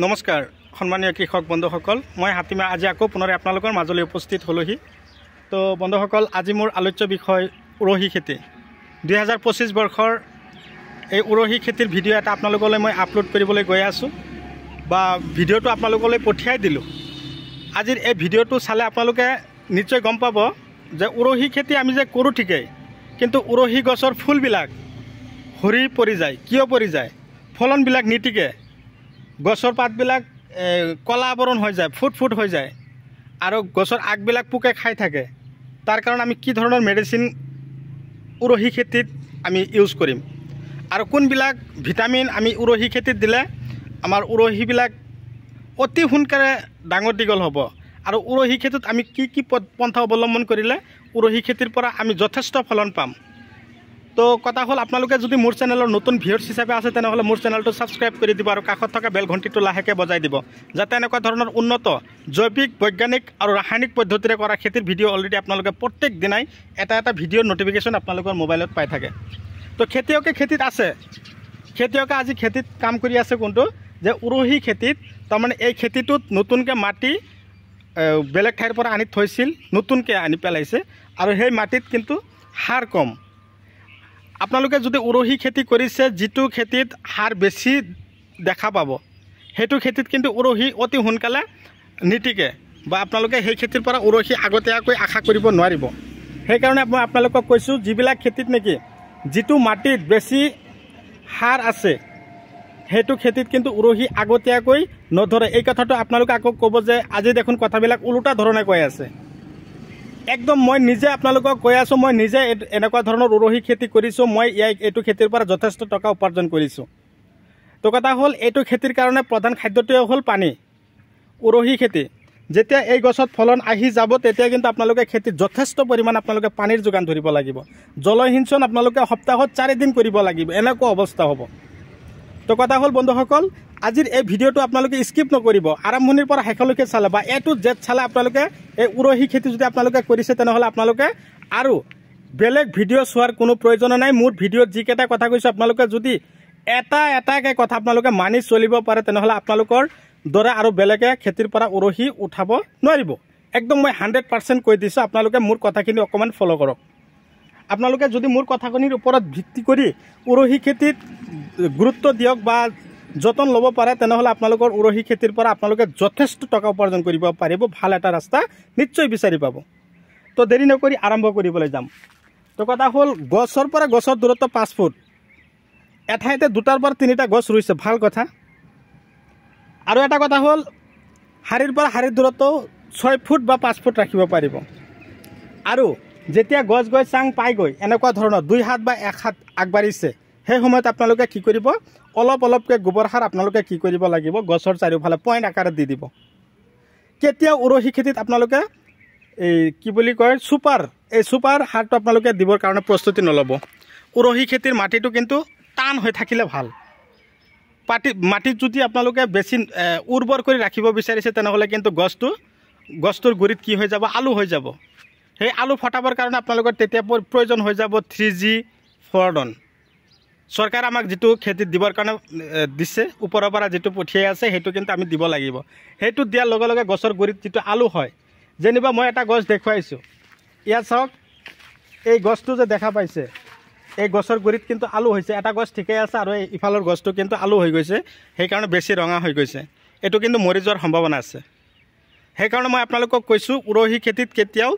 নমস্কাৰ সম্মানীয় কৃষক বন্ধুসকল, মই হাতীমা আজি আকৌ পুনৰ আপোনালোকৰ মাজলৈ উপস্থিত হলোহি। তো বন্ধুসকল, আজি মোৰ আলোচ্য বিষয় উৰহি খেতি। 2025 বৰ্ষৰ এই উৰহি খেতিৰ ভিডিঅ' এটা আপোনালোকলৈ মই আপলোড কৰিবলৈ গৈ আছোঁ, বা ভিডিঅ'টো আপোনালোকলৈ পঠিয়াই দিলোঁ। আজিৰ এই ভিডিঅ'টো চালে আপোনালোকে নিশ্চয় গম পাব যে উৰহি খেতি আমি যে কৰোঁ ঠিকেই, কিন্তু উৰহি গছৰ ফুলবিলাক সৰি পৰি যায়। কিয় পৰি যায়? ফলনবিলাক নিটিকে, গছৰ পাতবিলাক কলা আৱৰণ হৈ যায়, ফুট ফুট হৈ যায়, আৰু গছৰ আগবিলাক পোকে খাই থাকে। তাৰ কাৰণে আমি কি ধৰণৰ মেডিচিন উৰহি খেতিত আমি ইউজ কৰিম, আৰু কোনবিলাক ভিটামিন আমি উৰহি খেতিত দিলে আমাৰ উৰহিবিলাক অতি সোনকালে ডাঙৰ দীঘল হ'ব, আৰু উৰহি খেতিত আমি কি কি পন্থা অৱলম্বন কৰিলে উৰহি খেতিৰ পৰা আমি যথেষ্ট ফলন পাম। তো কথা হ'ল, আপোনালোকে যদি মোৰ চেনেলৰ নতুন ভিউৱাৰ্ছ হিচাপে আছে তেনেহ'লে মোৰ চেনেলটো ছাবস্ক্ৰাইব কৰি দিব, আৰু কাষত থকা বেল ঘণ্টিটো লাহেকৈ বজাই দিব, যাতে এনেকুৱা ধৰণৰ উন্নত জৈৱিক, বৈজ্ঞানিক আৰু ৰাসায়নিক পদ্ধতিৰে কৰা খেতিৰ ভিডিঅ' অলৰেডি আপোনালোকে প্ৰত্যেক দিনাই এটা ভিডিঅ'ৰ নটিফিকেশ্যন আপোনালোকৰ মোবাইলত পাই থাকে। তো খেতিয়কে খেতিত আছে, খেতিয়কে আজি খেতিত কাম কৰি আছে কোনটো, যে উৰহি খেতিত। তাৰমানে এই খেতিটোত নতুনকৈ মাটি বেলেগ ঠাইৰ পৰা আনি থৈছিল, নতুনকৈ আনি পেলাইছে, আৰু সেই মাটিত কিন্তু সাৰ কম। আপোনালোকে যদি উৰহি খেতি কৰিছে, যিটো খেতিত সাৰ বেছি দেখা পাব, সেইটো খেতিত কিন্তু উৰহি অতি সোনকালে নিটিকে, বা আপোনালোকে সেই খেতিৰ পৰা উৰহি আগতীয়াকৈ আশা কৰিব নোৱাৰিব। সেইকাৰণে মই আপোনালোকক কৈছোঁ, যিবিলাক খেতিত নেকি যিটো মাটিত বেছি সাৰ আছে, সেইটো খেতিত কিন্তু উৰহি আগতীয়াকৈ নধৰে। এই কথাটো আপোনালোকে আকৌ ক'ব যে আজি দেখোন কথাবিলাক ওলোটা ধৰণে কৈ আছে। একদম মই নিজে আপোনালোকক কৈ আছোঁ, মই নিজে এনেকুৱা ধৰণৰ উৰহি খেতি কৰিছোঁ, মই এইটো খেতিৰ পৰা যথেষ্ট টকা উপাৰ্জন কৰিছোঁ। তো কথা হ'ল, এইটো খেতিৰ কাৰণে প্ৰধান খাদ্যটোৱে হ'ল পানী। উৰহি খেতি যেতিয়া এই গছত ফলন আহি যাব, তেতিয়া কিন্তু আপোনালোকে খেতিত যথেষ্ট পৰিমাণ আপোনালোকে পানীৰ যোগান ধৰিব লাগিব। জলসিঞ্চন আপোনালোকে সপ্তাহত 4 দিন কৰিব লাগিব, এনেকুৱা অৱস্থা হ'ব। তো কথা হ'ল বন্ধুসকল, আজিৰ এই ভিডিঅ'টো আপোনালোকে স্কিপ নকৰিব, আৰম্ভণিৰ পৰা শেষলৈকে চালে, বা A to Z চালে আপোনালোকে এই উৰহি খেতি যদি আপোনালোকে কৰিছে তেনেহ'লে আপোনালোকে আৰু বেলেগ ভিডিঅ' চোৱাৰ কোনো প্ৰয়োজন নাই। মোৰ ভিডিঅ'ত যিকেইটা কথা কৈছোঁ, আপোনালোকে যদি এটাকৈ কথা আপোনালোকে মানি চলিব পাৰে, তেনেহ'লে আপোনালোকৰ দৰে আৰু বেলেগে খেতিৰ পৰা উৰহি উঠাব নোৱাৰিব। একদম মই 100% কৈ দিছোঁ, আপোনালোকে মোৰ কথাখিনি অকণমান ফ'ল' কৰক। আপোনালোকে যদি মোৰ কথাখিনিৰ ওপৰত ভিত্তি কৰি উৰহি খেতিত গুৰুত্ব দিয়ক বা যতন ল'ব পাৰে, তেনেহ'লে আপোনালোকৰ উৰহি খেতিৰ পৰা আপোনালোকে যথেষ্ট টকা উপাৰ্জন কৰিব পাৰিব, ভাল এটা ৰাস্তা নিশ্চয় বিচাৰি পাব। তো দেৰি নকৰি আৰম্ভ কৰিবলৈ যাম। তো কথা হ'ল, গছৰ পৰা গছৰ দূৰত্ব 5 ফুট, এঠাইতে 2টাৰ পৰা 3টা গছ ৰুইছে, ভাল কথা। আৰু এটা কথা হ'ল, শাৰীৰ পৰা শাৰীৰ দূৰত্ব 6 ফুট বা 5 ফুট ৰাখিব পাৰিব। আৰু যেতিয়া গছ গৈ চাং পাইগৈ, এনেকুৱা ধৰণৰ 2 হাত বা 1 হাত আগবাঢ়িছে, সেই সময়ত আপোনালোকে কি কৰিব, অলপকৈ গোবৰ সাৰ আপোনালোকে কি কৰিব লাগিব, গছৰ চাৰিওফালে পইণ্ট আকাৰত দি দিব। কেতিয়াও উৰহি খেতিত আপোনালোকে এই কি বুলি কয়, চুপাৰ সাৰটো আপোনালোকে দিবৰ কাৰণে প্ৰস্তুতি নল'ব। উৰহি খেতিৰ মাটিটো কিন্তু টান হৈ থাকিলে ভাল। মাটিত যদি আপোনালোকে বেছি উৰ্বৰ কৰি ৰাখিব বিচাৰিছে, তেনেহ'লে কিন্তু গছটোৰ গুৰিত কি হৈ যাব, আলু হৈ যাব। সেই আলু ফটাবৰ কাৰণে আপোনালোকৰ তেতিয়া প্ৰয়োজন হৈ যাব 3G ফৰডন। চৰকাৰে আমাক যিটো খেতিত দিবৰ কাৰণে দিছে, ওপৰৰ পৰা যিটো পঠিয়াই আছে, সেইটো কিন্তু আমি দিব লাগিব। সেইটো দিয়াৰ লগে লগে গছৰ গুৰিত যিটো আলু হয়, যেনিবা মই এটা গছ দেখুৱাইছোঁ, ইয়াত চাওক, এই গছটো যে দেখা পাইছে, এই গছৰ গুৰিত কিন্তু আলু হৈছে। এটা গছ ঠিকেই আছে, আৰু এই ইফালৰ গছটো কিন্তু আলু হৈ গৈছে, সেইকাৰণে বেছি ৰঙা হৈ গৈছে। এইটো কিন্তু মৰি যোৱাৰ সম্ভাৱনা আছে। সেইকাৰণে মই আপোনালোকক কৈছোঁ, উৰহি খেতিত কেতিয়াও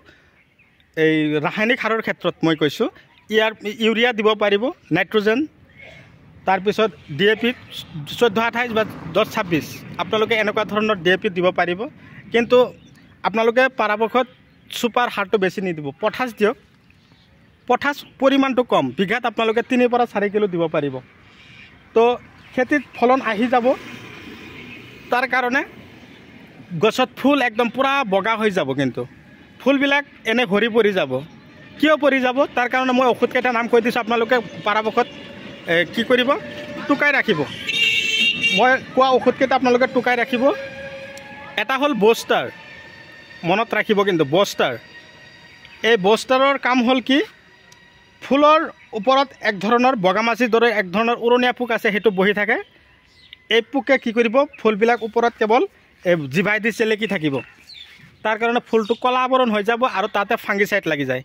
এই ৰাসায়নিক সাৰৰ ক্ষেত্ৰত মই কৈছোঁ, ইউৰিয়া দিব পাৰিব, নাইট্ৰজেন, তাৰপিছত DAP 1428 বা 1026, আপোনালোকে এনেকুৱা ধৰণৰ DAP দিব পাৰিব। কিন্তু আপোনালোকে পৰাপক্ষত চুপাৰ সাৰটো বেছি নিদিব, পটাছ দিয়ক। পটাছ পৰিমাণটো কম, বিঘাত আপোনালোকে 3 পৰা 4 কিলো দিব পাৰিব। তো খেতিত ফলন আহি যাব, তাৰ কাৰণে গছত ফুল একদম পূৰা বগা হৈ যাব, কিন্তু ফুলবিলাক এনে ভৰি পৰি যাব। কিয় পৰি যাব, তাৰ কাৰণে মই ঔষধকেইটা নাম কৈ দিছোঁ, আপোনালোকে পৰাপক্ষত কি কৰিব, টুকাই ৰাখিব। মই কোৱা ঔষধকেইটা আপোনালোকে টুকাই ৰাখিব। এটা হ'ল বষ্টাৰ, মনত ৰাখিব কিন্তু বষ্টাৰ। এই বষ্টাৰৰ কাম হ'ল কি, ফুলৰ ওপৰত এক ধৰণৰ বগামাছিৰ দৰে এক ধৰণৰ উৰণীয়া পোক আছে, সেইটো বহি থাকে। এই পোকে কি কৰিব ফুলবিলাক ওপৰত কেৱল জিভাই দি চেলেকি থাকিব তাৰ কাৰণে ফুলটো কলা আৱৰণ হৈ যাব আৰু তাতে ফাংগিচাইড লাগি যায়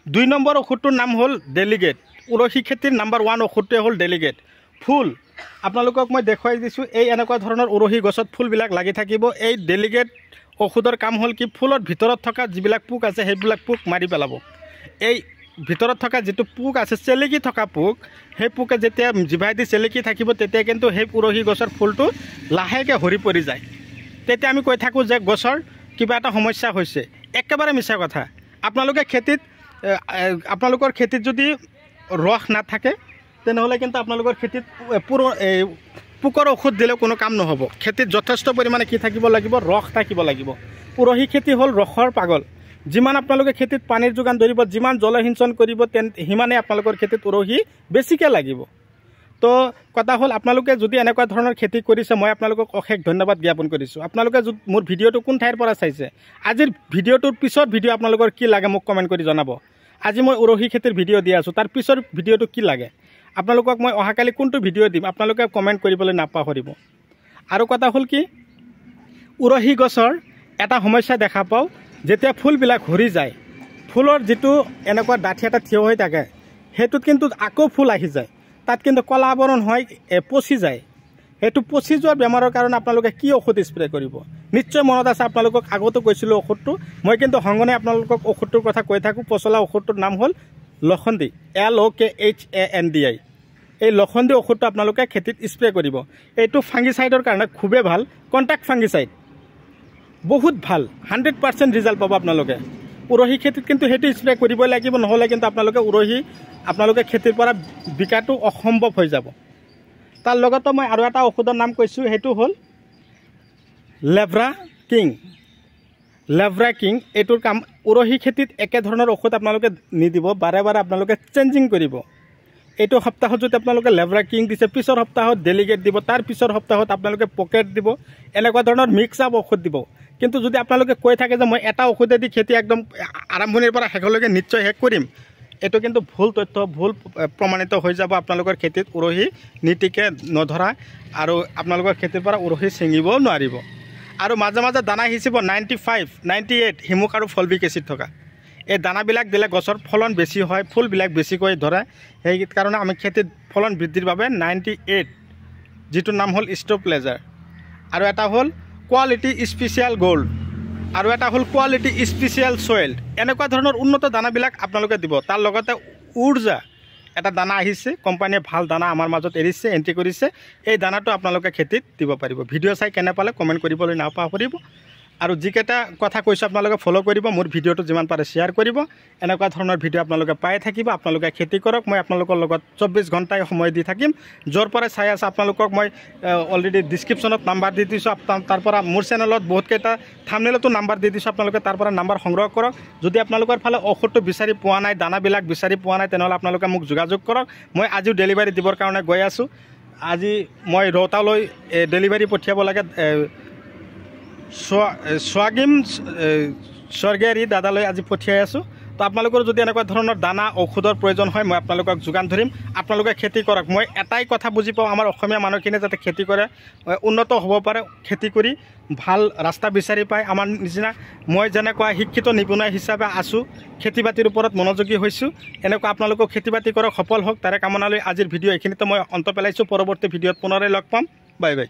2 নম্বৰ ঔষধটোৰ নাম হ'ল ডেলিগেট উৰহী খেতিৰ নাম্বাৰ 1 ঔষধটোৱে হ'ল ডেলিগেট ফুল আপোনালোকক মই দেখুৱাই দিছোঁ এই এনেকুৱা ধৰণৰ উৰহী গছত ফুলবিলাক লাগি থাকিব এই ডেলিগেট ঔষধৰ কাম হ'ল কি ফুলৰ ভিতৰত থকা যিবিলাক পোক আছে সেইবিলাক পোক মাৰি পেলাব এই ভিতৰত থকা যেটো পোক আছে চেলেকি থকা পোক সেই পোকে যেতিয়া জিভাই দি চেলেকি থাকিব তেতিয়া কিন্তু সেই উৰহী গছৰ ফুলটো লাহেকৈ হৰি পৰি যায় তেতিয়া আমি কৈ থাকোঁ যে গছৰ কিবা এটা সমস্যা হৈছে একেবাৰে মিছা কথা আপোনালোকৰ খেতিত যদি ৰস নাথাকে তেনেহ'লে কিন্তু আপোনালোকৰ খেতিত পোকৰ ঔষধ দিলেও কোনো কাম নহ'ব খেতিত যথেষ্ট পৰিমাণে কি থাকিব লাগিব ৰস থাকিব লাগিব উৰহী খেতি হ'ল ৰসৰ পাগল যিমান আপোনালোকে খেতিত পানীৰ যোগান ধৰিব যিমান জলসিঞ্চন কৰিব সিমানে আপোনালোকৰ খেতিত উৰহী বেছিকৈ লাগিব তো কথা হ'ল আপোনালোকে যদি এনেকুৱা ধৰণৰ খেতি কৰিছে মই আপোনালোকক অশেষ ধন্যবাদ জ্ঞাপন কৰিছোঁ আপোনালোকে মোৰ ভিডিঅ'টো কোন ঠাইৰ পৰা চাইছে আজিৰ ভিডিঅ'টোৰ পিছত ভিডিঅ' আপোনালোকৰ কি লাগে মোক কমেণ্ট কৰি জনাব আজি মই উৰহী খেতিৰ ভিডিঅ' দি আছোঁ তাৰ পিছৰ ভিডিঅ'টো কি লাগে আপোনালোকক মই অহাকালি কোনটো ভিডিঅ' দিম আপোনালোকে কমেণ্ট কৰিবলৈ নাপাহৰিব আৰু কথা হ'ল কি উৰহী গছৰ এটা সমস্যা দেখা পাওঁ যেতিয়া ফুলবিলাক হৰি যায় ফুলৰ যিটো এনেকুৱা ডাঠি এটা থিয় হৈ থাকে সেইটোত কিন্তু আকৌ ফুল আহি যায় তাত কিন্তু কলা আৱৰণ হয় পচি যায় সেইটো পচি যোৱাৰ বেমাৰৰ কাৰণে আপোনালোকে কি ঔষধ স্প্ৰে কৰিব নিশ্চয় মনত আছে আপোনালোকক আগতে কৈছিলোঁ ঔষধটো মই কিন্তু সংগনে আপোনালোকক ঔষধটোৰ কথা কৈ থাকোঁ পচলা ঔষধটোৰ নাম হ'ল লখন্দি LOKHANDI এই লখন্দি ঔষধটো আপোনালোকে খেতিত স্প্ৰে কৰিব এইটো ফাংগিচাইডৰ কাৰণে খুবেই ভাল কণ্টেক্ট ফাংগিচাইড বহুত ভাল 100% ৰিজাল্ট পাব আপোনালোকে উৰহী খেতিত কিন্তু সেইটো স্প্ৰে কৰিবই লাগিব নহ'লে কিন্তু আপোনালোকে খেতিৰ পৰা বিকাটো অসম্ভৱ হৈ যাব তাৰ লগতে মই আৰু এটা ঔষধৰ নাম কৈছোঁ সেইটো হ'ল লেভ্ৰা কিং এইটোৰ কাম উৰহী খেতিত একে ধৰণৰ ঔষধ আপোনালোকে নিদিব বাৰে বাৰে আপোনালোকে চেঞ্জিং কৰিব এইটো সপ্তাহত যদি আপোনালোকে লেভ্ৰা কিং দিছে পিছৰ সপ্তাহত ডেলিগেট দিব তাৰ পিছৰ সপ্তাহত আপোনালোকে পকেট দিব এনেকুৱা ধৰণৰ মিক্স আপ ঔষধ দিব কিন্তু যদি আপোনালোকে কৈ থাকে যে মই এটা ঔষধে দি খেতি একদম আৰম্ভণিৰ পৰা শেষলৈকে নিশ্চয় শেষ কৰিম এইটো কিন্তু ভুল তথ্য ভুল প্ৰমাণিত হৈ যাব আপোনালোকৰ খেতিত উৰহী নীতিকে নধৰা আৰু আপোনালোকৰ খেতিৰ পৰা উৰহী ছিঙিবও নোৱাৰিব আৰু মাজে মাজে দানা সিঁচিব 95, 98 হিমুক আৰু ফলবিক এচিড থকা এই দানাবিলাক দিলে গছৰ ফলন বেছি হয় ফুলবিলাক বেছিকৈ ধৰে সেইকাৰণে আমি খেতিত ফলন বৃদ্ধিৰ বাবে 98 যিটোৰ নাম হ'ল ষ্ট'প্লেজাৰ আৰু এটা হ'ল কোৱালিটি স্পেচিয়েল গোল্ড আৰু এটা হ'ল কোৱালিটি স্পেচিয়েল সয়েল এনেকুৱা ধৰণৰ উন্নত দানাবিলাক আপোনালোকে দিব তাৰ লগতে উৰ্জা এটা দানা আহিছে কোম্পানীয়ে ভাল দানা আমাৰ মাজত এৰিছে এন্ট্ৰি কৰিছে এই দানাটো আপোনালোকে খেতিত দিব পাৰিব ভিডিঅ' চাই কেনে পালে কমেণ্ট কৰিবলৈ নাপাহৰিব আৰু যিকেইটা কথা কৈছোঁ আপোনালোকে ফ'ল' কৰিব মোৰ ভিডিঅ'টো যিমান পাৰে শ্বেয়াৰ কৰিব এনেকুৱা ধৰণৰ ভিডিঅ' আপোনালোকে পাই থাকিব আপোনালোকে খেতি কৰক মই আপোনালোকৰ লগত 24 ঘণ্টাই সময় দি থাকিম য'ৰ পৰা চাই আছে আপোনালোকক মই অলৰেডি ডিছক্ৰিপশ্যনত নাম্বাৰ দি দিছোঁ তাৰ পৰা মোৰ চেনেলত বহুতকেইটা থাম্বনেইলতো নাম্বাৰ দি দিছোঁ আপোনালোকে তাৰ পৰা নাম্বাৰ সংগ্ৰহ কৰক যদি আপোনালোকৰ ফালে ঔষধটো বিচাৰি পোৱা নাই দানাবিলাক বিচাৰি পোৱা নাই তেনেহ'লে আপোনালোকে মোক যোগাযোগ কৰক মই আজিও ডেলিভাৰী দিবৰ কাৰণে গৈ আছোঁ আজি মই ৰৌতালৈ ডেলিভাৰী পঠিয়াব লাগে স্বাগিম স্বৰ্গীয়াৰী দাদালৈ আজি পঠিয়াই আছোঁ তো আপোনালোকৰ যদি এনেকুৱা ধৰণৰ দানা ঔষধৰ প্ৰয়োজন হয় মই আপোনালোকক যোগান ধৰিম আপোনালোকে খেতি কৰক মই এটাই কথা বুজি পাওঁ আমাৰ অসমীয়া মানুহখিনিয়ে যাতে খেতি কৰে উন্নত হ'ব পাৰে খেতি কৰি ভাল ৰাস্তা বিচাৰি পায় আমাৰ নিচিনা মই যেনেকুৱা শিক্ষিত নিপুণ হিচাপে আছোঁ খেতি বাতিৰ ওপৰত মনোযোগী হৈছোঁ এনেকুৱা আপোনালোকক খেতি বাতি কৰক সফল হওক তাৰে কামনালৈ আজিৰ ভিডিঅ' এইখিনিতে মই অন্ত পেলাইছোঁ পৰৱৰ্তী ভিডিঅ'ত পুনৰাই লগ পাম বাই বাই